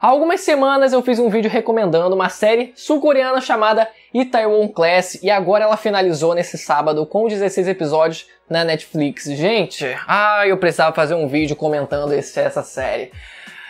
Há algumas semanas eu fiz um vídeo recomendando uma série sul-coreana chamada Itaewon Class e agora ela finalizou nesse sábado com 16 episódios na Netflix. Gente, eu precisava fazer um vídeo comentando essa série.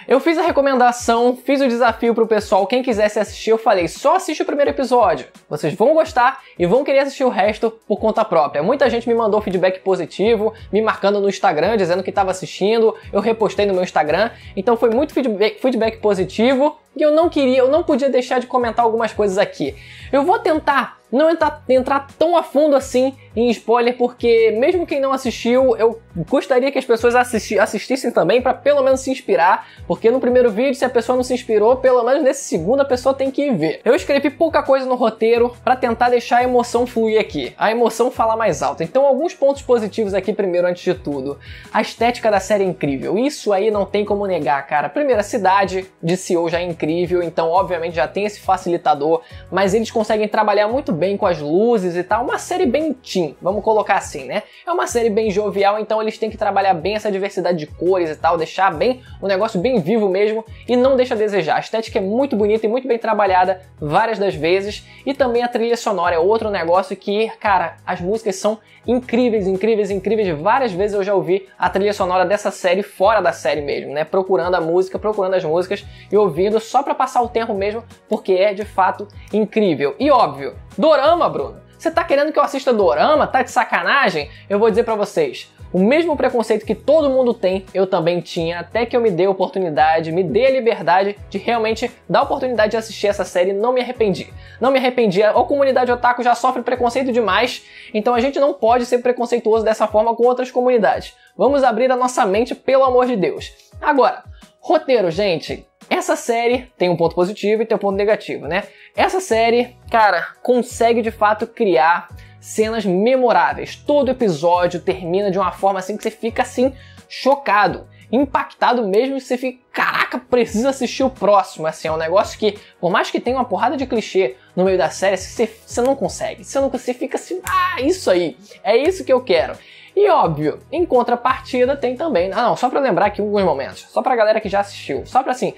Eu fiz a recomendação, fiz o desafio pro pessoal, quem quisesse assistir, eu falei, só assiste o primeiro episódio. Vocês vão gostar e vão querer assistir o resto por conta própria. Muita gente me mandou feedback positivo, me marcando no Instagram, dizendo que estava assistindo, eu repostei no meu Instagram, então foi muito feedback positivo e eu não podia deixar de comentar algumas coisas aqui. Eu vou tentar não entrar tão a fundo assim em spoiler, porque mesmo quem não assistiu, eu gostaria que as pessoas assistissem também para pelo menos se inspirar, porque no primeiro vídeo, se a pessoa não se inspirou, pelo menos nesse segundo a pessoa tem que ir ver. Eu escrevi pouca coisa no roteiro para tentar deixar a emoção fluir aqui, a emoção falar mais alto. Então alguns pontos positivos aqui primeiro, antes de tudo. A estética da série é incrível, isso aí não tem como negar, cara. Primeiro, a cidade de Seul já é incrível, então obviamente já tem esse facilitador, mas eles conseguem trabalhar muito bem com as luzes e tal, uma série bem teen, vamos colocar assim, né? É uma série bem jovial, então eles têm que trabalhar bem essa diversidade de cores e tal, deixar bem um negócio bem vivo mesmo e não deixa a desejar. A estética é muito bonita e muito bem trabalhada várias das vezes e também a trilha sonora é outro negócio que, cara, as músicas são incríveis, incríveis, incríveis. Várias vezes eu já ouvi a trilha sonora dessa série fora da série mesmo, né? Procurando a música, procurando as músicas e ouvindo só pra passar o tempo mesmo, porque é de fato incrível. E óbvio, dorama, Bruno. Você tá querendo que eu assista dorama? Tá de sacanagem? Eu vou dizer pra vocês, o mesmo preconceito que todo mundo tem, eu também tinha, até que eu me dei a oportunidade, me dei a liberdade de realmente dar a oportunidade de assistir essa série, não me arrependi. Não me arrependi, a comunidade otaku já sofre preconceito demais, então a gente não pode ser preconceituoso dessa forma com outras comunidades. Vamos abrir a nossa mente, pelo amor de Deus. Agora, roteiro, gente. Essa série tem um ponto positivo e tem um ponto negativo, né? Essa série, cara, consegue de fato criar cenas memoráveis. Todo episódio termina de uma forma assim que você fica assim, chocado, impactado mesmo, e você fica, caraca, preciso assistir o próximo. Assim, é um negócio que, por mais que tenha uma porrada de clichê no meio da série, você não consegue. Você fica assim, isso aí, é isso que eu quero. E óbvio, em contrapartida tem também... só pra lembrar aqui alguns momentos. Só pra galera que já assistiu. Só pra assim,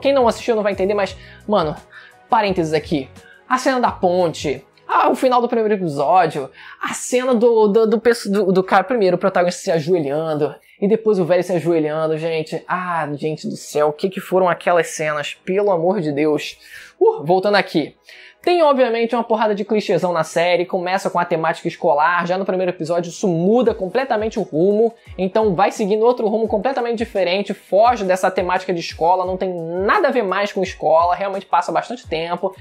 quem não assistiu não vai entender, mas, mano, parênteses aqui. A cena da ponte, o final do primeiro episódio, a cena do cara, primeiro o protagonista se ajoelhando, e depois o velho se ajoelhando, gente. Gente do céu, o que foram aquelas cenas? Pelo amor de Deus. Voltando aqui. Tem, obviamente, uma porrada de clichêzão na série, começa com a temática escolar, já no primeiro episódio isso muda completamente o rumo, então vai seguindo outro rumo completamente diferente, foge dessa temática de escola, não tem nada a ver mais com escola, realmente passa bastante tempo.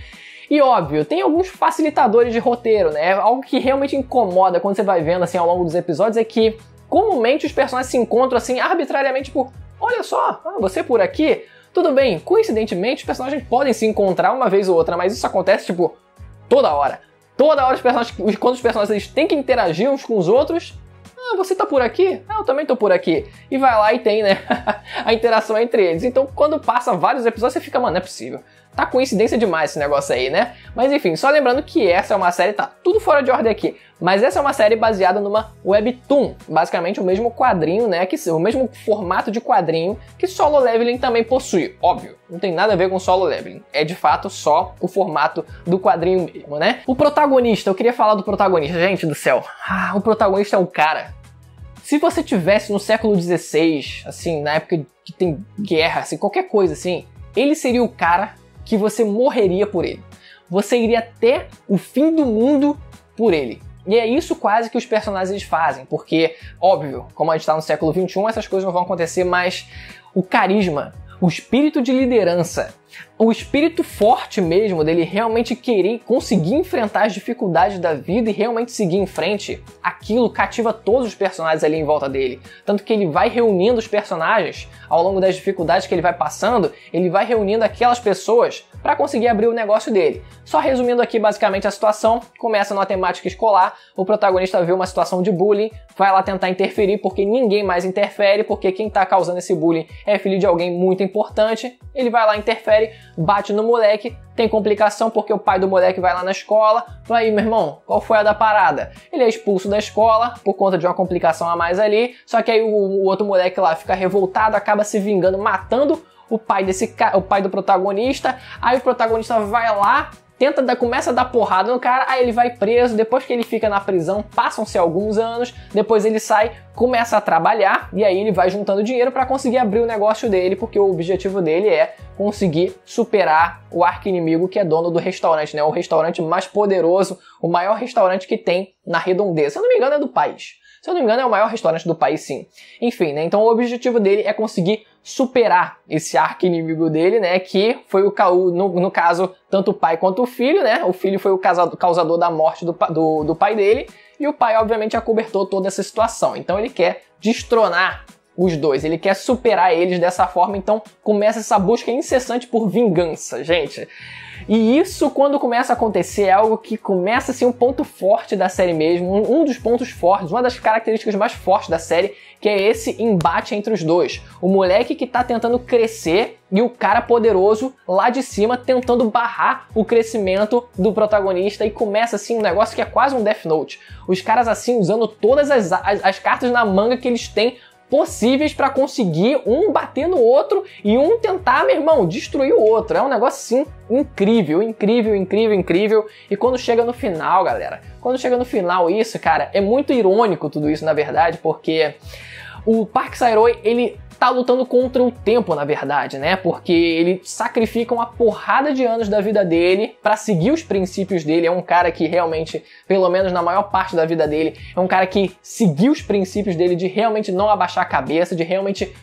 E óbvio, tem alguns facilitadores de roteiro, né? Algo que realmente incomoda quando você vai vendo assim ao longo dos episódios é que comumente os personagens se encontram assim arbitrariamente por, olha só, você por aqui... Tudo bem, coincidentemente os personagens podem se encontrar uma vez ou outra, mas isso acontece, tipo, toda hora. Toda hora quando os personagens eles têm que interagir uns com os outros, você tá por aqui? Eu também tô por aqui. E vai lá e tem, né, a interação entre eles. Então, quando passa vários episódios, você fica, mano, não é possível. Tá coincidência demais esse negócio aí, né? Mas enfim, só lembrando que essa é uma série, tá tudo fora de ordem aqui, mas essa é uma série baseada numa webtoon, basicamente o mesmo quadrinho, né, o mesmo formato de quadrinho que Solo Leveling também possui. Óbvio, não tem nada a ver com Solo Leveling, é de fato só o formato do quadrinho mesmo, né? O protagonista, eu queria falar do protagonista, gente do céu, o protagonista é um cara. Se você tivesse no século XVI, assim, na época que tem guerra, assim, qualquer coisa assim, ele seria o cara que você morreria por ele. Você iria até o fim do mundo por ele. E é isso quase que os personagens fazem, porque, óbvio, como a gente está no século XXI, essas coisas não vão acontecer, mas o carisma, o espírito de liderança, o espírito forte mesmo dele realmente querer conseguir enfrentar as dificuldades da vida e realmente seguir em frente, aquilo cativa todos os personagens ali em volta dele. Tanto que ele vai reunindo os personagens ao longo das dificuldades que ele vai passando, ele vai reunindo aquelas pessoas para conseguir abrir o negócio dele. Só resumindo aqui basicamente a situação, começa numa temática escolar, o protagonista vê uma situação de bullying, vai lá tentar interferir porque ninguém mais interfere, porque quem tá causando esse bullying é filho de alguém muito importante, ele vai lá, interfere, bate no moleque, tem complicação porque o pai do moleque vai lá na escola, aí meu irmão, qual foi a da parada? Ele é expulso da escola por conta de uma complicação a mais ali, só que aí o outro moleque lá fica revoltado, acaba se vingando, matando o pai do protagonista, aí o protagonista vai lá, começa a dar porrada no cara, aí ele vai preso, depois que ele fica na prisão, passam-se alguns anos, depois ele sai, começa a trabalhar, e aí ele vai juntando dinheiro para conseguir abrir o negócio dele, porque o objetivo dele é conseguir superar o arqui-inimigo que é dono do restaurante, né? O restaurante mais poderoso, o maior restaurante que tem na redondeza. Se eu não me engano é do país. Se eu não me engano é o maior restaurante do país, sim. Enfim, né? Então o objetivo dele é conseguir superar esse arqui-inimigo dele, né? Que foi no caso, tanto o pai quanto o filho, né? O filho foi o causador da morte do pai dele, e o pai, obviamente, acobertou toda essa situação. Então ele quer destronar os dois, ele quer superar eles dessa forma, então começa essa busca incessante por vingança, gente. E isso, quando começa a acontecer, é algo que começa a ser um ponto forte da série mesmo, um dos pontos fortes, uma das características mais fortes da série, que é esse embate entre os dois. O moleque que tá tentando crescer e o cara poderoso lá de cima tentando barrar o crescimento do protagonista, e começa assim um negócio que é quase um Death Note. Os caras assim usando todas as cartas na manga que eles têm possíveis para conseguir um bater no outro e um tentar, meu irmão, destruir o outro. É um negócio assim incrível, incrível, incrível, incrível. E quando chega no final, galera, isso, cara, é muito irônico tudo isso, na verdade, porque o Park Seo-joon, ele tá lutando contra o tempo, na verdade, né? Porque ele sacrifica uma porrada de anos da vida dele pra seguir os princípios dele. É um cara que realmente, pelo menos na maior parte da vida dele, é um cara que seguiu os princípios dele de realmente não abaixar a cabeça, de realmente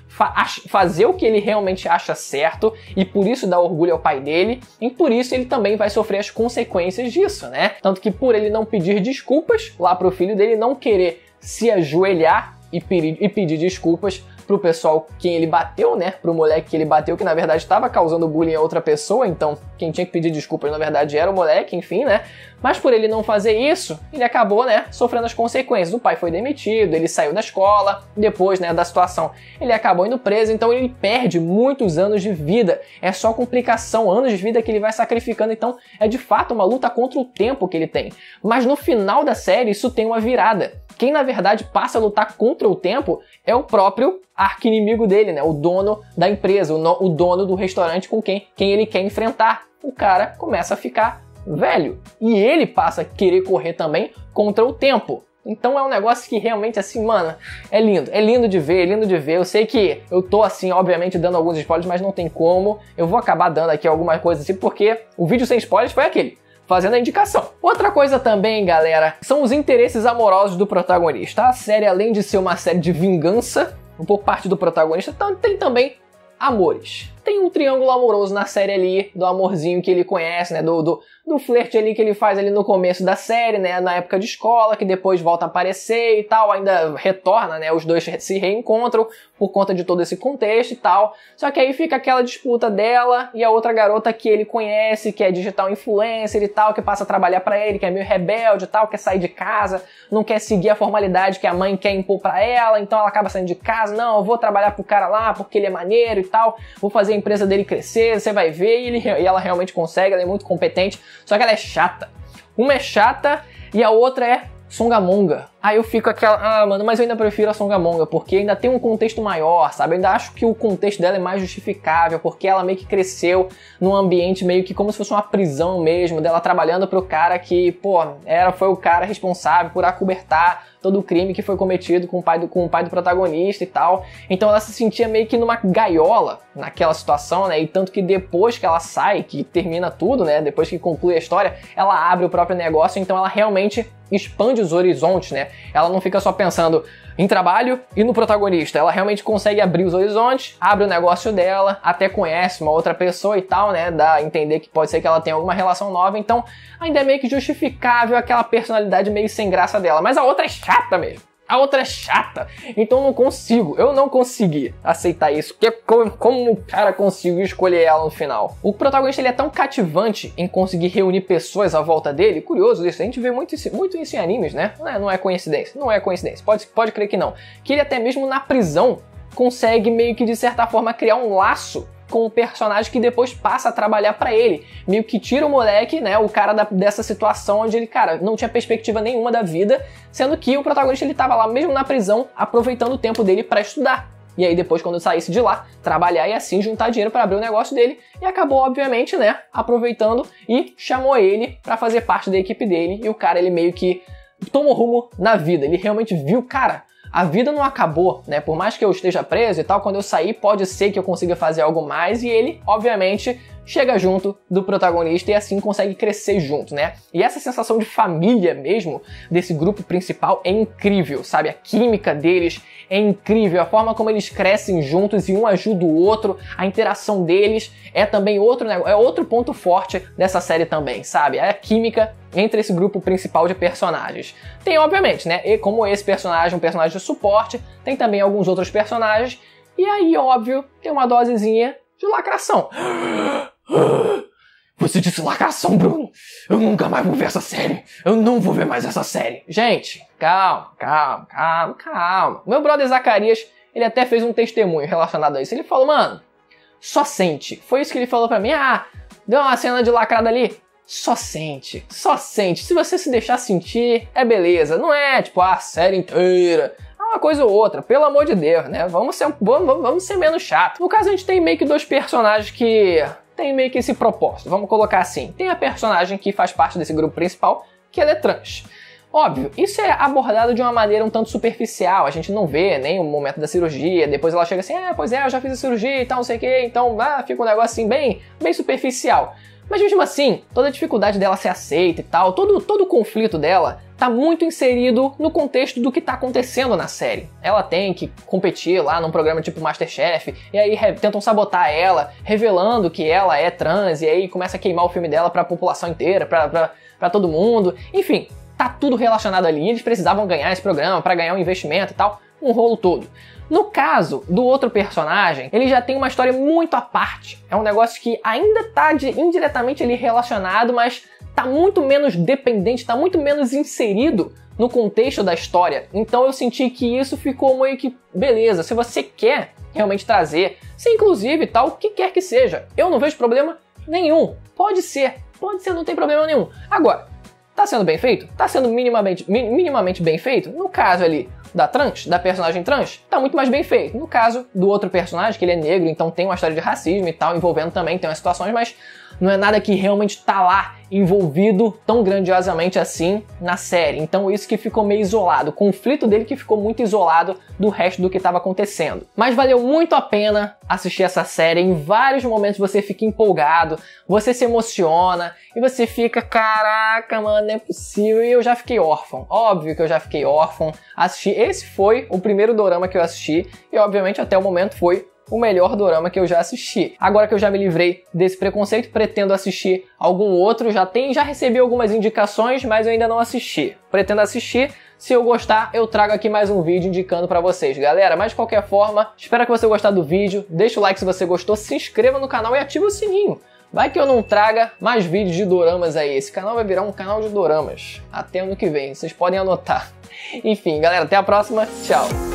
fazer o que ele realmente acha certo, e por isso dá orgulho ao pai dele, e por isso ele também vai sofrer as consequências disso, né? Tanto que por ele não pedir desculpas lá pro filho dele, não querer se ajoelhar e pedir desculpas pro pessoal quem ele bateu, né? Pro moleque que ele bateu, que na verdade estava causando bullying a outra pessoa, então quem tinha que pedir desculpas na verdade era o moleque, enfim, né? Mas por ele não fazer isso, ele acabou, né, sofrendo as consequências. O pai foi demitido, ele saiu da escola, depois, né, da situação, ele acabou indo preso, então ele perde muitos anos de vida. É só complicação, anos de vida que ele vai sacrificando, então é de fato uma luta contra o tempo que ele tem. Mas no final da série isso tem uma virada. Quem na verdade passa a lutar contra o tempo é o próprio arqui-inimigo dele, né? O dono da empresa, o dono do restaurante com quem ele quer enfrentar. O cara começa a ficar velho e ele passa a querer correr também contra o tempo. Então é um negócio que realmente, assim, mano, é lindo de ver, é lindo de ver. Eu sei que eu tô, assim, obviamente dando alguns spoilers, mas não tem como. Eu vou acabar dando aqui alguma coisa assim, porque o vídeo sem spoilers foi aquele, fazendo a indicação. Outra coisa também, galera, são os interesses amorosos do protagonista. A série, além de ser uma série de vingança, por parte do protagonista, tem também amores. Tem um triângulo amoroso na série ali, do amorzinho que ele conhece, né, do flerte ali que ele faz ali no começo da série, né, na época de escola, que depois volta a aparecer e tal, ainda retorna, né, os dois se reencontram por conta de todo esse contexto e tal. Só que aí fica aquela disputa dela e a outra garota que ele conhece, que é digital influencer e tal, que passa a trabalhar pra ele, que é meio rebelde e tal, quer sair de casa, não quer seguir a formalidade que a mãe quer impor pra ela, então ela acaba saindo de casa. Não, eu vou trabalhar pro cara lá porque ele é maneiro e tal, vou fazer a empresa dele crescer, você vai ver, e ela realmente consegue, ela é muito competente, só que ela é chata. Uma é chata e a outra é songamonga. Aí eu fico aquela, mano, mas eu ainda prefiro a songamonga, porque ainda tem um contexto maior, sabe? Eu ainda acho que o contexto dela é mais justificável, porque ela meio que cresceu num ambiente meio que como se fosse uma prisão mesmo, dela trabalhando pro cara que, pô, foi o cara responsável por acobertar todo o crime que foi cometido com o pai do protagonista e tal. Então ela se sentia meio que numa gaiola naquela situação, né? E tanto que depois que ela sai, que termina tudo, né? Depois que conclui a história, ela abre o próprio negócio, então ela realmente expande os horizontes, né? Ela não fica só pensando em trabalho e no protagonista. Ela realmente consegue abrir os horizontes, abre o negócio dela, até conhece uma outra pessoa e tal, né? Dá a entender que pode ser que ela tenha alguma relação nova. Então ainda é meio que justificável aquela personalidade meio sem graça dela. Mas a outra é chata mesmo. A outra é chata, então eu não consegui aceitar isso, porque como o cara conseguiu escolher ela no final? O protagonista, ele é tão cativante em conseguir reunir pessoas à volta dele, curioso isso, a gente vê muito isso em animes, né? Não é coincidência, pode crer que não. Que ele até mesmo na prisão consegue meio que de certa forma criar um laço com o personagem que depois passa a trabalhar pra ele. Meio que tira o moleque, né, o cara dessa situação onde ele, cara, não tinha perspectiva nenhuma da vida, sendo que o protagonista, ele tava lá mesmo na prisão, aproveitando o tempo dele pra estudar. e aí depois quando eu saísse de lá, trabalhar e assim juntar dinheiro para abrir o negócio dele, e acabou obviamente, né, aproveitando e chamou ele para fazer parte da equipe dele, e o cara ele meio que tomou rumo na vida, ele realmente viu, cara, a vida não acabou, né? Por mais que eu esteja preso e tal, quando eu sair pode ser que eu consiga fazer algo mais, e ele, obviamente, chega junto do protagonista e assim consegue crescer junto, né? E essa sensação de família mesmo, desse grupo principal, é incrível, sabe? A química deles é incrível, a forma como eles crescem juntos e um ajuda o outro, a interação deles é também outro ponto forte dessa série também, sabe? É a química entre esse grupo principal de personagens. Tem, obviamente, né? E como esse personagem, um personagem de suporte, tem também alguns outros personagens, e aí, óbvio, tem uma dosezinha de lacração. Você disse lacração, Bruno? Eu nunca mais vou ver essa série. Eu não vou ver mais essa série. Gente, calma. Meu brother Zacarias, ele até fez um testemunho relacionado a isso. Ele falou, mano, só sente. Foi isso que ele falou pra mim. Ah, deu uma cena de lacrada ali. Só sente. Se você se deixar sentir, é beleza. Não é, tipo, a série inteira. Uma coisa ou outra, pelo amor de Deus, né? Vamos ser menos chato. No caso, a gente tem meio que dois personagens que tem meio que esse propósito, vamos colocar assim. Tem a personagem que faz parte desse grupo principal, que ela é trans. Óbvio, isso é abordado de uma maneira um tanto superficial, a gente não vê nem o momento da cirurgia, depois ela chega assim, pois é, eu já fiz a cirurgia e tal, não sei o que, então fica um negócio assim bem superficial. Mas mesmo assim, toda a dificuldade dela ser aceita e tal, todo o conflito dela tá muito inserido no contexto do que tá acontecendo na série. Ela tem que competir lá num programa tipo MasterChef, e aí tentam sabotar ela, revelando que ela é trans, e aí começa a queimar o filme dela pra população inteira, pra todo mundo. Enfim, tá tudo relacionado ali, eles precisavam ganhar esse programa pra ganhar um investimento e tal, um rolo todo. No caso do outro personagem, ele já tem uma história muito à parte. É um negócio que ainda tá indiretamente ali relacionado, mas tá muito menos dependente, tá muito menos inserido no contexto da história. Então eu senti que isso ficou meio que beleza. Se você quer realmente trazer, se inclusive tal, o que quer que seja, eu não vejo problema nenhum. Pode ser, não tem problema nenhum. Agora, tá sendo bem feito? Tá sendo minimamente bem feito? No caso ali da personagem trans, tá muito mais bem feito. No caso do outro personagem, que ele é negro, então tem uma história de racismo e tal, envolvendo também, tem umas situações, mas não é nada que realmente tá lá envolvido tão grandiosamente assim na série. Então isso que ficou meio isolado, o conflito dele que ficou muito isolado do resto do que estava acontecendo. Mas valeu muito a pena assistir essa série, em vários momentos você fica empolgado, você se emociona e você fica, caraca, mano, não é possível, e eu já fiquei órfão. Óbvio que eu já fiquei órfão. Esse foi o primeiro dorama que eu assisti e obviamente até o momento foi o melhor dorama que eu já assisti. Agora que eu já me livrei desse preconceito, pretendo assistir algum outro, já recebi algumas indicações, mas eu ainda não assisti. Pretendo assistir, se eu gostar, eu trago aqui mais um vídeo indicando pra vocês, galera. Mas de qualquer forma, espero que você gostar do vídeo, deixa o like se você gostou, se inscreva no canal e ative o sininho. Vai que eu não traga mais vídeos de doramas aí, esse canal vai virar um canal de doramas. Até ano que vem, vocês podem anotar. Enfim, galera, até a próxima, tchau!